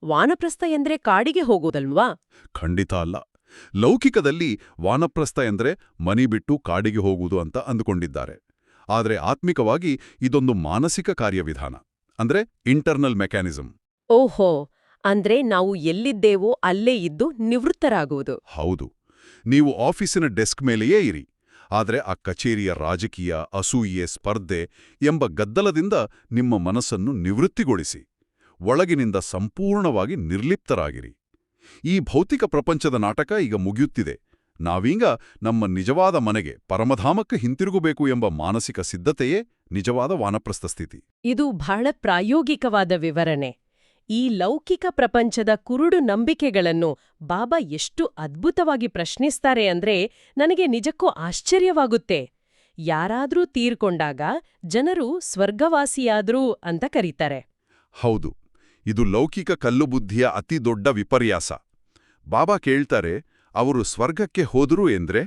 ವಾನಪ್ರಸ್ಥ ಎಂದ್ರೆ ಕಾಡಿಗೆ ಹೋಗೋದಲ್ವಾ?
ಖಂಡಿತ ಅಲ್ಲ. ಲೌಕಿಕದಲ್ಲಿ ವಾನಪ್ರಸ್ಥ ಎಂದ್ರೆ ಮನಿ ಬಿಟ್ಟು ಕಾಡಿಗೆ ಹೋಗುವುದು ಅಂತ ಅಂದುಕೊಂಡಿದ್ದಾರೆ. ಆದರೆ ಆತ್ಮಿಕವಾಗಿ ಇದೊಂದು ಮಾನಸಿಕ ಕಾರ್ಯವಿಧಾನ, ಅಂದ್ರೆ ಇಂಟರ್ನಲ್ ಮೆಕ್ಯಾನಿಸಮ್.
ಓಹೋ, ಅಂದ್ರೆ ನಾವು ಎಲ್ಲಿದ್ದೇವೋ ಅಲ್ಲೇ ಇದ್ದು ನಿವೃತ್ತರಾಗುವುದು.
ಹೌದು, ನೀವು ಆಫೀಸಿನ ಡೆಸ್ಕ್ ಮೇಲೆಯೇ ಇರಿ. ಆದರೆ ಆ ಕಚೇರಿಯ ರಾಜಕೀಯ, ಅಸೂಯೆ, ಸ್ಪರ್ಧೆ ಎಂಬ ಗದ್ದಲದಿಂದ ನಿಮ್ಮ ಮನಸ್ಸನ್ನು ನಿವೃತ್ತಿಗೊಳಿಸಿ. ಒಳಗಿನಿಂದ ಸಂಪೂರ್ಣವಾಗಿ ನಿರ್ಲಿಪ್ತರಾಗಿರಿ. ಈ ಭೌತಿಕ ಪ್ರಪಂಚದ ನಾಟಕ ಈಗ ಮುಗಿಯುತ್ತಿದೆ. ನಾವೀಗ ನಮ್ಮ ನಿಜವಾದ ಮನೆಗೆ, ಪರಮಧಾಮಕ್ಕೆ ಹಿಂತಿರುಗಬೇಕು ಎಂಬ ಮಾನಸಿಕ ಸಿದ್ಧತೆಯೇ ನಿಜವಾದ ವಾನಪ್ರಸ್ಥ ಸ್ಥಿತಿ.
ಇದು ಬಹಳ ಪ್ರಾಯೋಗಿಕವಾದ ವಿವರಣೆ. ಈ ಲೌಕಿಕ ಪ್ರಪಂಚದ ಕುರುಡು ನಂಬಿಕೆಗಳನ್ನು ಬಾಬಾ ಎಷ್ಟು ಅದ್ಭುತವಾಗಿ ಪ್ರಶ್ನಿಸ್ತಾರೆ ಅಂದ್ರೆ ನನಗೆ ನಿಜಕ್ಕೂ ಆಶ್ಚರ್ಯವಾಗುತ್ತೆ. ಯಾರಾದ್ರೂ ತೀರ್ಕೊಂಡಾಗ ಜನರು ಸ್ವರ್ಗವಾಸಿಯಾದ್ರೂ ಅಂತ ಕರೀತಾರೆ.
ಹೌದು, ಇದು ಲೌಕಿಕ ಕಲ್ಲುಬುದ್ಧಿಯ ಅತಿ ದೊಡ್ಡ ವಿಪರ್ಯಾಸ. ಬಾಬಾ ಕೇಳ್ತಾರೆ, ಅವರು ಸ್ವರ್ಗಕ್ಕೆ ಹೋದರು ಎಂದ್ರೆ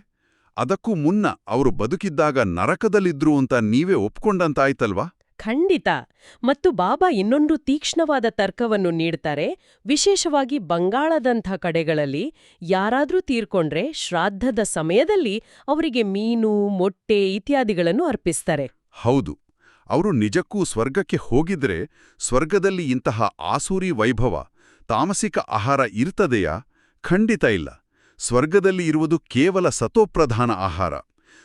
ಅದಕ್ಕೂ ಮುನ್ನ ಅವರು ಬದುಕಿದ್ದಾಗ ನರಕದಲ್ಲಿದ್ರು ಅಂತ ನೀವೇ ಒಪ್ಕೊಂಡಂತಾಯ್ತಲ್ವಾ?
ಖಂಡಿತ. ಮತ್ತು ಬಾಬಾ ಇನ್ನೊಂದು ತೀಕ್ಷ್ಣವಾದ ತರ್ಕವನ್ನು ನೀಡ್ತಾರೆ. ವಿಶೇಷವಾಗಿ ಬಂಗಾಳದಂಥ ಕಡೆಗಳಲ್ಲಿ ಯಾರಾದ್ರೂ ತೀರ್ಕೊಂಡ್ರೆ ಶ್ರಾದ್ದದ ಸಮಯದಲ್ಲಿ ಅವರಿಗೆ ಮೀನು, ಮೊಟ್ಟೆ ಇತ್ಯಾದಿಗಳನ್ನು ಅರ್ಪಿಸ್ತಾರೆ.
ಹೌದು, ಅವರು ನಿಜಕ್ಕೂ ಸ್ವರ್ಗಕ್ಕೆ ಹೋಗಿದ್ರೆ ಸ್ವರ್ಗದಲ್ಲಿ ಇಂತಹ ಆಸೂರಿ ವೈಭವ, ತಾಮಸಿಕ ಆಹಾರ ಇರ್ತದೆಯಾ? ಖಂಡಿತ ಇಲ್ಲ. ಸ್ವರ್ಗದಲ್ಲಿ ಇರುವುದು ಕೇವಲ ಸತೋಪ್ರಧಾನ ಆಹಾರ.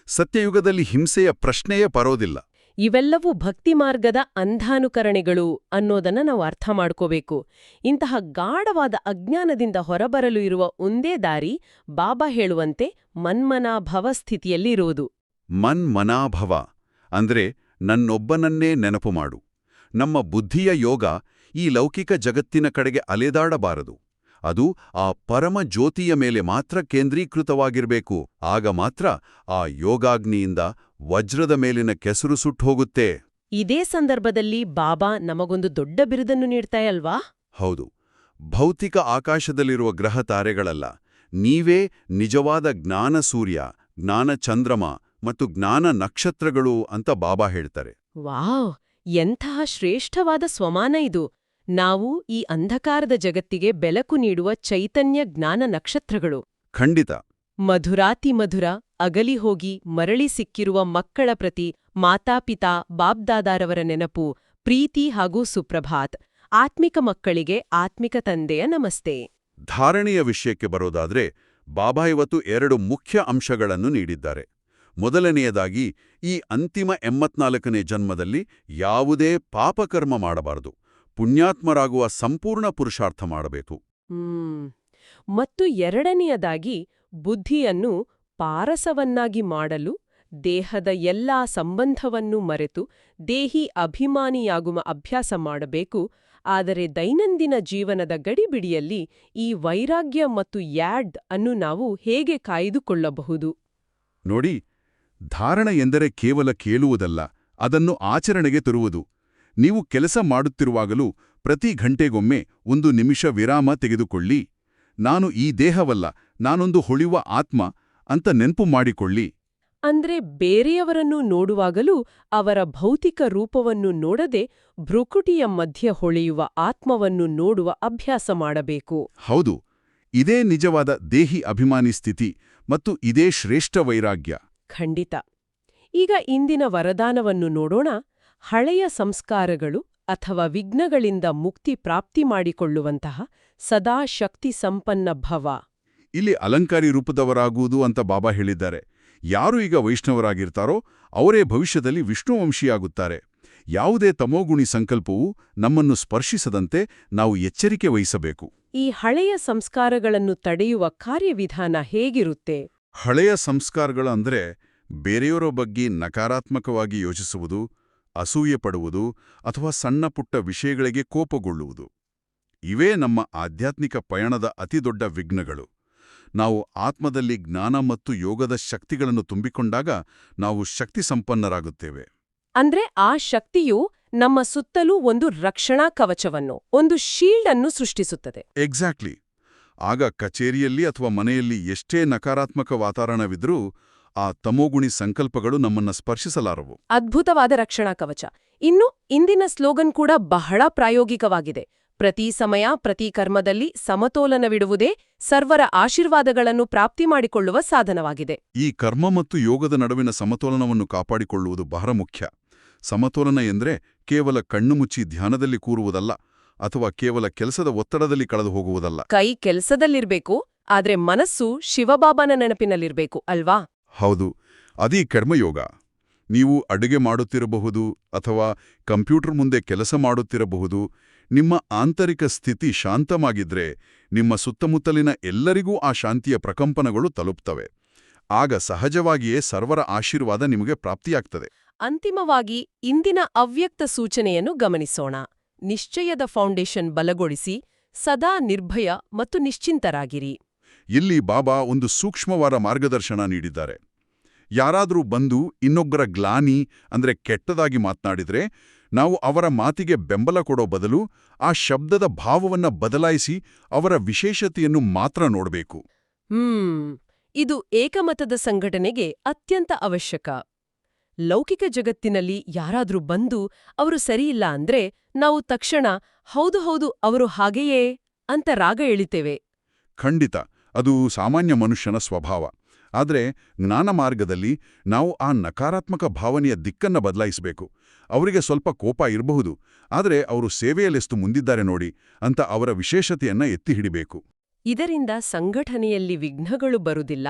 ಸತ್ಯಯುಗದಲ್ಲಿ ಹಿಂಸೆಯ ಪ್ರಶ್ನೆಯೇ ಬರೋದಿಲ್ಲ.
ಇವೆಲ್ಲವೂ ಭಕ್ತಿ ಮಾರ್ಗದ ಅಂಧಾನುಕರಣೆಗಳು ಅನ್ನೋದನ್ನ ನಾವು ಅರ್ಥ ಮಾಡ್ಕೋಬೇಕು. ಇಂತಹ ಗಾಢವಾದ ಅಜ್ಞಾನದಿಂದ ಹೊರಬರಲು ಇರುವ ಒಂದೇ ದಾರಿ ಬಾಬಾ ಹೇಳುವಂತೆ ಮನ್ಮನಾಭವ ಸ್ಥಿತಿಯಲ್ಲಿ ಇರುವುದು.
ಮನ್ಮನಾಭವ ಅಂದ್ರೆ ನನ್ನೊಬ್ಬನನ್ನೇ ನೆನಪು ಮಾಡು. ನಮ್ಮ ಬುದ್ಧಿಯ ಯೋಗ ಈ ಲೌಕಿಕ ಜಗತ್ತಿನ ಕಡೆಗೆ ಅಲೆದಾಡಬಾರದು. ಅದು ಆ ಪರಮ ಜ್ಯೋತಿಯ ಮೇಲೆ ಮಾತ್ರ ಕೇಂದ್ರೀಕೃತವಾಗಿರಬೇಕು. ಆಗ ಮಾತ್ರ ಆ ಯೋಗಾಗ್ನಿಯಿಂದ ವಜ್ರದ ಮೇಲಿನ ಕೆಸರು ಸುಟ್ಟೋಗುತ್ತೆ.
ಇದೇ ಸಂದರ್ಭದಲ್ಲಿ ಬಾಬಾ ನಮಗೊಂದು ದೊಡ್ಡ ಬಿರುದನ್ನು ನೀಡ್ತಾಯಲ್ವಾ?
ಹೌದು, ಭೌತಿಕ ಆಕಾಶದಲ್ಲಿರುವ ಗ್ರಹ ತಾರೆಗಳಲ್ಲ, ನೀವೇ ನಿಜವಾದ ಜ್ಞಾನ ಸೂರ್ಯ, ಜ್ಞಾನ ಚಂದ್ರಮ ಮತ್ತು ಜ್ಞಾನ ನಕ್ಷತ್ರಗಳು ಅಂತ ಬಾಬಾ ಹೇಳ್ತಾರೆ.
ವಾವ್, ಎಂತಹ ಶ್ರೇಷ್ಠವಾದ ಸ್ವಮಾನ ಇದು! ನಾವು ಈ ಅಂಧಕಾರದ ಜಗತ್ತಿಗೆ ಬೆಳಕು ನೀಡುವ ಚೈತನ್ಯ ಜ್ಞಾನ ನಕ್ಷತ್ರಗಳು.
ಖಂಡಿತ.
ಮಧುರಾತಿಮಧುರ ಅಗಲಿ ಹೋಗಿ ಮರಳಿ ಸಿಕ್ಕಿರುವ ಮಕ್ಕಳ ಪ್ರತಿ ಮಾತಾಪಿತಾ ಬಾಬ್ದಾದಾರವರ ನೆನಪು, ಪ್ರೀತಿ ಹಾಗೂ ಸುಪ್ರಭಾತ್. ಆತ್ಮಿಕ ಮಕ್ಕಳಿಗೆ ಆತ್ಮಿಕ ತಂದೆಯ ನಮಸ್ತೆ.
ಧಾರಣೆಯ ವಿಷಯಕ್ಕೆ ಬರೋದಾದ್ರೆ ಬಾಬಾ ಇವತ್ತು 2 ಮುಖ್ಯ ಅಂಶಗಳನ್ನು ನೀಡಿದ್ದಾರೆ. ಮೊದಲನೆಯದಾಗಿ, ಈ ಅಂತಿಮ 84ನೇ ಜನ್ಮದಲ್ಲಿ ಯಾವುದೇ ಪಾಪಕರ್ಮ ಮಾಡಬಾರದು, ಪುಣ್ಯಾತ್ಮರಾಗುವ ಸಂಪೂರ್ಣ ಪುರುಷಾರ್ಥ ಮಾಡಬೇಕು.
ಮತ್ತು ಎರಡನೆಯದಾಗಿ, ಬುದ್ಧಿಯನ್ನು ಪಾರಸವನ್ನಾಗಿ ಮಾಡಲು ದೇಹದ ಎಲ್ಲಾ ಸಂಬಂಧವನ್ನು ಮರೆತು ದೇಹಿ ಅಭಿಮಾನಿಯಾಗುವ ಅಭ್ಯಾಸ ಮಾಡಬೇಕು. ಆದರೆ ದೈನಂದಿನ ಜೀವನದ ಗಡಿಬಿಡಿಯಲ್ಲಿ ಈ ವೈರಾಗ್ಯ ಮತ್ತು ಯಾಡ್ ಅನ್ನು ನಾವು ಹೇಗೆ ಕಾಯ್ದುಕೊಳ್ಳಬಹುದು?
ನೋಡಿ, ಧಾರಣ ಎಂದರೆ ಕೇವಲ ಕೇಳುವುದಲ್ಲ, ಅದನ್ನು ಆಚರಣೆಗೆ ತರುವುದು. ನೀವು ಕೆಲಸ ಮಾಡುತ್ತಿರುವಾಗಲೂ ಪ್ರತಿ ಘಂಟೆಗೊಮ್ಮೆ 1 ನಿಮಿಷ ವಿರಾಮ ತೆಗೆದುಕೊಳ್ಳಿ. ನಾನು ಈ ದೇಹವಲ್ಲ, ನಾನೊಂದು ಹೊಳೆಯುವ ಆತ್ಮ ಅಂತ ನೆನ್ಪು ಮಾಡಿಕೊಳ್ಳಿ.
ಅಂದ್ರೆ ಬೇರೆಯವರನ್ನು ನೋಡುವಾಗಲೂ ಅವರ ಭೌತಿಕ ರೂಪವನ್ನು ನೋಡದೆ ಭ್ರುಕುಟಿಯ ಮಧ್ಯ ಹೊಳೆಯುವ ಆತ್ಮವನ್ನು ನೋಡುವ ಅಭ್ಯಾಸ ಮಾಡಬೇಕು.
ಹೌದು, ಇದೇ ನಿಜವಾದ ದೇಹಿ ಅಭಿಮಾನಿ ಸ್ಥಿತಿ ಮತ್ತು ಇದೇ ಶ್ರೇಷ್ಠ ವೈರಾಗ್ಯ.
ಖಂಡಿತ. ಈಗ ಇಂದಿನ ವರದಾನವನ್ನು ನೋಡೋಣ. ಹಳೆಯ ಸಂಸ್ಕಾರಗಳು ಅಥವಾ ವಿಘ್ನಗಳಿಂದ ಮುಕ್ತಿ ಪ್ರಾಪ್ತಿ ಮಾಡಿಕೊಳ್ಳುವಂತಹ ಸದಾ ಶಕ್ತಿ ಸಂಪನ್ನ ಭವ.
ಇಲ್ಲಿ ಅಲಂಕಾರಿ ರೂಪದವರಾಗುವುದು ಅಂತ ಬಾಬಾ ಹೇಳಿದ್ದಾರೆ. ಯಾರು ಈಗ ವೈಷ್ಣವರಾಗಿರ್ತಾರೋ ಅವರೇ ಭವಿಷ್ಯದಲ್ಲಿ ವಿಷ್ಣುವಂಶಿಯಾಗುತ್ತಾರೆ. ಯಾವುದೇ ತಮೋಗುಣಿ ಸಂಕಲ್ಪವೂ ನಮ್ಮನ್ನು ಸ್ಪರ್ಶಿಸದಂತೆ ನಾವು ಎಚ್ಚರಿಕೆ ವಹಿಸಬೇಕು.
ಈ ಹಳೆಯ ಸಂಸ್ಕಾರಗಳನ್ನು ತಡೆಯುವ ಕಾರ್ಯವಿಧಾನ ಹೇಗಿರುತ್ತೆ?
ಹಳೆಯ ಸಂಸ್ಕಾರಗಳಂದ್ರೆ ಬೇರೆಯವರ ಬಗ್ಗೆ ನಕಾರಾತ್ಮಕವಾಗಿ ಯೋಚಿಸುವುದು, ಅಸೂಯೆ ಪಡುವುದು ಅಥವಾ ಸಣ್ಣ ಪುಟ್ಟ ವಿಷಯಗಳಿಗೆ ಕೋಪಗೊಳ್ಳುವುದು. ಇವೇ ನಮ್ಮ ಆಧ್ಯಾತ್ಮಿಕ ಪಯಣದ ಅತಿದೊಡ್ಡ ವಿಘ್ನಗಳು. ನಾವು ಆತ್ಮದಲ್ಲಿ ಜ್ಞಾನ ಮತ್ತು ಯೋಗದ ಶಕ್ತಿಗಳನ್ನು ತುಂಬಿಕೊಂಡಾಗ ನಾವು ಶಕ್ತಿ ಸಂಪನ್ನರಾಗುತ್ತೇವೆ.
ಅಂದ್ರೆ ಆ ಶಕ್ತಿಯು ನಮ್ಮ ಸುತ್ತಲೂ ಒಂದು ರಕ್ಷಣಾ ಕವಚವನ್ನು, ಒಂದು ಶೀಲ್ಡ್ ಅನ್ನು ಸೃಷ್ಟಿಸುತ್ತದೆ.
ಎಕ್ಸಾಕ್ಟ್ಲಿ. ಆಗ ಕಚೇರಿಯಲ್ಲಿ ಅಥವಾ ಮನೆಯಲ್ಲಿ ಎಷ್ಟೇ ನಕಾರಾತ್ಮಕ ವಾತಾವರಣವಿದ್ರೂ ಆ ತಮೋಗುಣಿ ಸಂಕಲ್ಪಗಳು ನಮ್ಮನ್ನ ಸ್ಪರ್ಶಿಸಲಾರವು.
ಅದ್ಭುತವಾದ ರಕ್ಷಣಾ ಕವಚ. ಇನ್ನು ಇಂದಿನ ಸ್ಲೋಗನ್ ಕೂಡ ಬಹಳ ಪ್ರಾಯೋಗಿಕವಾಗಿದೆ. ಪ್ರತಿ ಸಮಯ ಪ್ರತಿ ಕರ್ಮದಲ್ಲಿ ಸಮತೋಲನವಿಡುವುದೇ ಸರ್ವರ ಆಶೀರ್ವಾದಗಳನ್ನು ಪ್ರಾಪ್ತಿ ಮಾಡಿಕೊಳ್ಳುವ ಸಾಧನವಾಗಿದೆ.
ಈ ಕರ್ಮ ಮತ್ತು ಯೋಗದ ನಡುವಿನ ಸಮತೋಲನವನ್ನು ಕಾಪಾಡಿಕೊಳ್ಳುವುದು ಬಹಳ ಮುಖ್ಯ. ಸಮತೋಲನ ಎಂದ್ರೆ ಕೇವಲ ಕಣ್ಣು ಮುಚ್ಚಿ ಧ್ಯಾನದಲ್ಲಿ ಕೂರುವುದಲ್ಲ, ಅಥವಾ ಕೇವಲ ಕೆಲಸದ ಒತ್ತಡದಲ್ಲಿ ಕಳೆದು ಹೋಗುವುದಲ್ಲ.
ಕೈ ಕೆಲಸದಲ್ಲಿರ್ಬೇಕು, ಆದ್ರೆ ಮನಸ್ಸು ಶಿವಬಾಬಾನ ನೆನಪಿನಲ್ಲಿರ್ಬೇಕು ಅಲ್ವಾ?
ಹೌದು, ಅದೇ ಕರ್ಮಯೋಗ. ನೀವು ಅಡುಗೆ ಮಾಡುತ್ತಿರಬಹುದು ಅಥವಾ ಕಂಪ್ಯೂಟರ್ ಮುಂದೆ ಕೆಲಸ ಮಾಡುತ್ತಿರಬಹುದು. ನಿಮ್ಮ ಆಂತರಿಕ ಸ್ಥಿತಿ ಶಾಂತವಾಗಿದ್ರೆ ನಿಮ್ಮ ಸುತ್ತಮುತ್ತಲಿನ ಎಲ್ಲರಿಗೂ ಆ ಶಾಂತಿಯ ಪ್ರಕಂಪನಗಳು ತಲುಪ್ತವೆ. ಆಗ ಸಹಜವಾಗಿಯೇ ಸರ್ವರ ಆಶೀರ್ವಾದ ನಿಮಗೆ ಪ್ರಾಪ್ತಿಯಾಗ್ತದೆ.
ಅಂತಿಮವಾಗಿ ಇಂದಿನ ಅವ್ಯಕ್ತ ಸೂಚನೆಯನ್ನು ಗಮನಿಸೋಣ. ನಿಶ್ಚಯದ ಫೌಂಡೇಶನ್ ಬಲಗೊಳಿಸಿ ಸದಾ ನಿರ್ಭಯ ಮತ್ತು ನಿಶ್ಚಿಂತರಾಗಿರಿ.
ಇಲ್ಲಿ ಬಾಬಾ ಒಂದು ಸೂಕ್ಷ್ಮವಾದ ಮಾರ್ಗದರ್ಶನ ನೀಡಿದ್ದಾರೆ. ಯಾರಾದರೂ ಬಂದು ಇನ್ನೊಬ್ಬರ ಗ್ಲಾನಿ ಅಂದ್ರೆ ಕೆಟ್ಟದಾಗಿ ಮಾತನಾಡಿದ್ರೆ ನಾವು ಅವರ ಮಾತಿಗೆ ಬೆಂಬಲ ಕೊಡೋ ಬದಲು ಆ ಶಬ್ದದ ಭಾವವನ್ನ ಬದಲಾಯಿಸಿ ಅವರ ವಿಶೇಷತೆಯನ್ನು ಮಾತ್ರ ನೋಡಬೇಕು.
ಇದು ಏಕಮತದ ಸಂಘಟನೆಗೆ ಅತ್ಯಂತ ಅವಶ್ಯಕ. ಲೌಕಿಕ ಜಗತ್ತಿನಲ್ಲಿ ಯಾರಾದ್ರೂ ಬಂದು ಅವರು ಸರಿಯಿಲ್ಲ ಅಂದ್ರೆ ನಾವು ತಕ್ಷಣ ಹೌದು ಅವರು ಹಾಗೆಯೇ ಅಂತ ರಾಗ ಎಳಿತೇವೆ.
ಖಂಡಿತ, ಅದು ಸಾಮಾನ್ಯ ಮನುಷ್ಯನ ಸ್ವಭಾವ. ಆದರೆ ಜ್ಞಾನ ಮಾರ್ಗದಲ್ಲಿ ನಾವು ಆ ನಕಾರಾತ್ಮಕ ಭಾವನೆಯ ದಿಕ್ಕನ್ನ ಬದಲಾಯಿಸಬೇಕು. ಅವರಿಗೆ ಸ್ವಲ್ಪ ಕೋಪ ಇರಬಹುದು, ಆದರೆ ಅವರು ಸೇವೆಯಲ್ಲೆಷ್ಟು ಮುಂದಿದ್ದಾರೆ ನೋಡಿ ಅಂತ ಅವರ ವಿಶೇಷತೆಯನ್ನ ಎತ್ತಿ ಹಿಡಿಬೇಕು.
ಇದರಿಂದ ಸಂಘಟನೆಯಲ್ಲಿ ವಿಘ್ನಗಳು ಬರುವುದಿಲ್ಲ,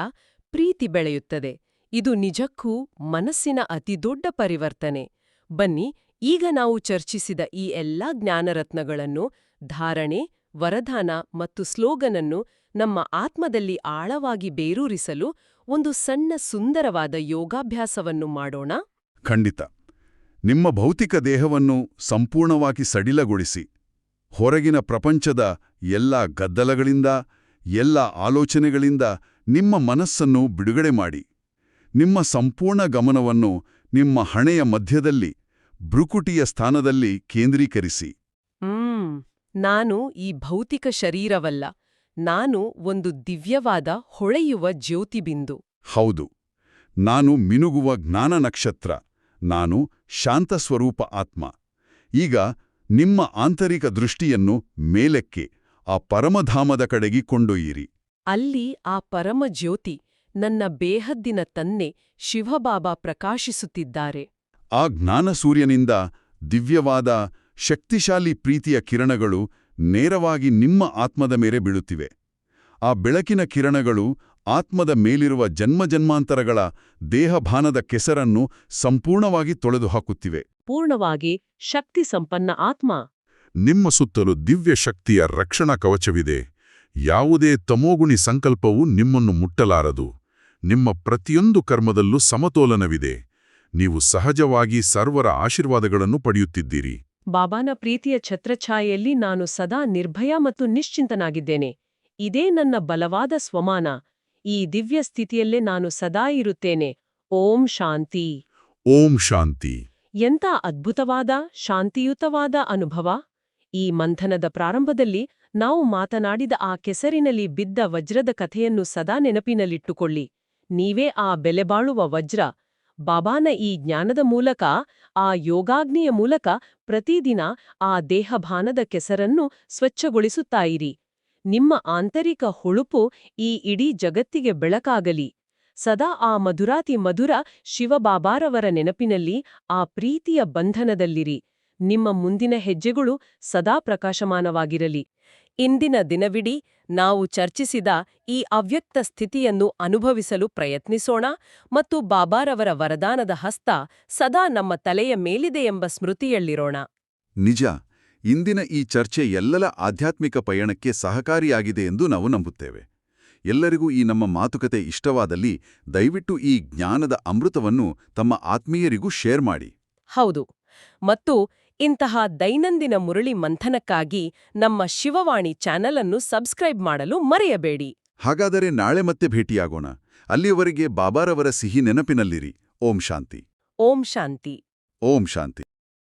ಪ್ರೀತಿ ಬೆಳೆಯುತ್ತದೆ. ಇದು ನಿಜಕ್ಕೂ ಮನಸ್ಸಿನ ಅತಿದೊಡ್ಡ ಪರಿವರ್ತನೆ. ಬನ್ನಿ, ಈಗ ನಾವು ಚರ್ಚಿಸಿದ ಈ ಎಲ್ಲಾ ಜ್ಞಾನರತ್ನಗಳನ್ನು, ಧಾರಣೆ, ವರದಾನ ಮತ್ತು ಸ್ಲೋಗನನ್ನು ನಮ್ಮ ಆತ್ಮದಲ್ಲಿ ಆಳವಾಗಿ ಬೇರೂರಿಸಲು ಒಂದು ಸಣ್ಣ ಸುಂದರವಾದ ಯೋಗಾಭ್ಯಾಸವನ್ನು ಮಾಡೋಣ.
ಖಂಡಿತ. ನಿಮ್ಮ ಭೌತಿಕ ದೇಹವನ್ನು ಸಂಪೂರ್ಣವಾಗಿ ಸಡಿಲಗೊಳಿಸಿ, ಹೊರಗಿನ ಪ್ರಪಂಚದ ಎಲ್ಲ ಗದ್ದಲಗಳಿಂದ, ಎಲ್ಲ ಆಲೋಚನೆಗಳಿಂದ ನಿಮ್ಮ ಮನಸ್ಸನ್ನು ಬಿಡುಗಡೆ ಮಾಡಿ. ನಿಮ್ಮ ಸಂಪೂರ್ಣ ಗಮನವನ್ನು ನಿಮ್ಮ ಹಣೆಯ ಮಧ್ಯದಲ್ಲಿ, ಭ್ರುಕುಟಿಯ ಸ್ಥಾನದಲ್ಲಿ ಕೇಂದ್ರೀಕರಿಸಿ.
ನಾನು ಈ ಭೌತಿಕ ಶರೀರವಲ್ಲ, ನಾನು ಒಂದು ದಿವ್ಯವಾದ ಹೊಳೆಯುವ ಜ್ಯೋತಿಬಿಂದು.
ಹೌದು, ನಾನು ಮಿನುಗುವ ಜ್ಞಾನ ನಕ್ಷತ್ರ, ನಾನು ಶಾಂತಸ್ವರೂಪ ಆತ್ಮ. ಈಗ ನಿಮ್ಮ ಆಂತರಿಕ ದೃಷ್ಟಿಯನ್ನು ಮೇಲಕ್ಕೆ, ಆ ಪರಮಧಾಮದ ಕಡೆಗೆ ಕೊಂಡೊಯ್ಯಿರಿ.
ಅಲ್ಲಿ ಆ ಪರಮ ಜ್ಯೋತಿ, ನನ್ನ ಬೇಹದ್ದಿನ ತಂದೆ ಶಿವಬಾಬಾ ಪ್ರಕಾಶಿಸುತ್ತಿದ್ದಾರೆ.
ಆ ಜ್ಞಾನಸೂರ್ಯನಿಂದ ದಿವ್ಯವಾದ, ಶಕ್ತಿಶಾಲಿ ಪ್ರೀತಿಯ ಕಿರಣಗಳು ನೇರವಾಗಿ ನಿಮ್ಮ ಆತ್ಮದ ಮೇಲೆ ಬೀಳುತ್ತಿವೆ. ಆ ಬೆಳಕಿನ ಕಿರಣಗಳು ಆತ್ಮದ ಮೇಲಿರುವ ಜನ್ಮಜನ್ಮಾಂತರಗಳ ದೇಹಭಾನದ ಕೆಸರನ್ನು ಸಂಪೂರ್ಣವಾಗಿ ತೊಳೆದುಹಾಕುತ್ತಿವೆ.
ಪೂರ್ಣವಾಗಿ ಶಕ್ತಿ ಸಂಪನ್ನ ಆತ್ಮ.
ನಿಮ್ಮ ಸುತ್ತಲೂ ದಿವ್ಯ ಶಕ್ತಿಯ ರಕ್ಷಣಾ ಕವಚವಿದೆ. ಯಾವುದೇ ತಮೋಗುಣಿ ಸಂಕಲ್ಪವೂ ನಿಮ್ಮನ್ನು ಮುಟ್ಟಲಾರದು. ನಿಮ್ಮ ಪ್ರತಿಯೊಂದು ಕರ್ಮದಲ್ಲೂ ಸಮತೋಲನವಿದೆ. ನೀವು ಸಹಜವಾಗಿ ಸರ್ವರ ಆಶೀರ್ವಾದಗಳನ್ನು ಪಡೆಯುತ್ತಿದ್ದೀರಿ.
ಬಾಬಾನ ಪ್ರೀತಿಯ ಛತ್ರಛಾಯೆಯಲ್ಲಿ ನಾನು ಸದಾ ನಿರ್ಭಯ ಮತ್ತು ನಿಶ್ಚಿಂತನಾಗಿದ್ದೇನೆ. ಇದೇ ನನ್ನ ಬಲವಾದ ಸ್ವಮಾನ. ಈ ದಿವ್ಯ ಸ್ಥಿತಿಯಲ್ಲೇ ನಾನು ಸದಾ ಇರುತ್ತೇನೆ. ಓಂ ಶಾಂತಿ.
ಓಂ ಶಾಂತಿ.
ಎಂಥ ಅದ್ಭುತವಾದ, ಶಾಂತಿಯುತವಾದ ಅನುಭವ! ಈ ಮಂಥನದ ಪ್ರಾರಂಭದಲ್ಲಿ ನಾವು ಮಾತನಾಡಿದ ಆ ಕೆಸರಿನಲ್ಲಿ ಬಿದ್ದ ವಜ್ರದ ಕಥೆಯನ್ನು ಸದಾ ನೆನಪಿನಲ್ಲಿಟ್ಟುಕೊಳ್ಳಿ. ನೀವೇ ಆ ಬೆಲೆಬಾಳುವ ವಜ್ರ. ಬಾಬಾನ ಈ ಜ್ಞಾನದ ಮೂಲಕ, ಆ ಯೋಗಾಗ್ನಿಯ ಮೂಲಕ ಪ್ರತಿದಿನ ಆ ದೇಹಭಾನದ ಕೆಸರನ್ನು ಸ್ವಚ್ಛಗೊಳಿಸುತ್ತಾಯಿರಿ. ನಿಮ್ಮ ಆಂತರಿಕ ಹೊಳುಪು ಈ ಇಡೀ ಜಗತ್ತಿಗೆ ಬೆಳಕಾಗಲಿ. ಸದಾ ಆ ಮಧುರಾತಿ ಮಧುರ ಶಿವಬಾಬಾರವರ ನೆನಪಿನಲ್ಲಿ, ಆ ಪ್ರೀತಿಯ ಬಂಧನದಲ್ಲಿರಿ. ನಿಮ್ಮ ಮುಂದಿನ ಹೆಜ್ಜೆಗಳು ಸದಾ ಪ್ರಕಾಶಮಾನವಾಗಿರಲಿ. ಇಂದಿನ ದಿನವಿಡೀ ನಾವು ಚರ್ಚಿಸಿದ ಈ ಅವ್ಯಕ್ತ ಸ್ಥಿತಿಯನ್ನು ಅನುಭವಿಸಲು ಪ್ರಯತ್ನಿಸೋಣ ಮತ್ತು ಬಾಬಾರವರ ವರದಾನದ ಹಸ್ತ ಸದಾ ನಮ್ಮ ತಲೆಯ ಮೇಲಿದೆಯೆಂಬ ಸ್ಮೃತಿಯಲ್ಲಿರೋಣ.
ನಿಜ, ಇಂದಿನ ಈ ಚರ್ಚೆ ಎಲ್ಲರ ಆಧ್ಯಾತ್ಮಿಕ ಪಯಣಕ್ಕೆ ಸಹಕಾರಿಯಾಗಿದೆ ಎಂದು ನಾವು ನಂಬುತ್ತೇವೆ. ಎಲ್ಲರಿಗೂ ಈ ನಮ್ಮ ಮಾತುಕತೆ ಇಷ್ಟವಾದಲ್ಲಿ ದಯವಿಟ್ಟು ಈ ಜ್ಞಾನದ ಅಮೃತವನ್ನು ತಮ್ಮ ಆತ್ಮೀಯರಿಗೂ ಶೇರ್ ಮಾಡಿ.
ಹೌದು, ಮತ್ತು ಇಂತಹ ದೈನಂದಿನ ಮುರಳಿ ಮಂಥನಕ್ಕಾಗಿ ನಮ್ಮ ಶಿವವಾಣಿ ಚಾನೆಲ್ ಅನ್ನು ಸಬ್ಸ್ಕ್ರೈಬ್ ಮಾಡಲು ಮರೆಯಬೇಡಿ.
ಹಾಗಾದರೆ ನಾಳೆ ಮತ್ತೆ ಭೇಟಿಯಾಗೋಣ. ಅಲ್ಲಿಯವರೆಗೆ ಬಾಬಾರವರ ಸಿಹಿ ನೆನಪಿನಲ್ಲಿರಿ. ಓಂ ಶಾಂತಿ.
ಓಂ ಶಾಂತಿ.
ಓಂ ಶಾಂತಿ.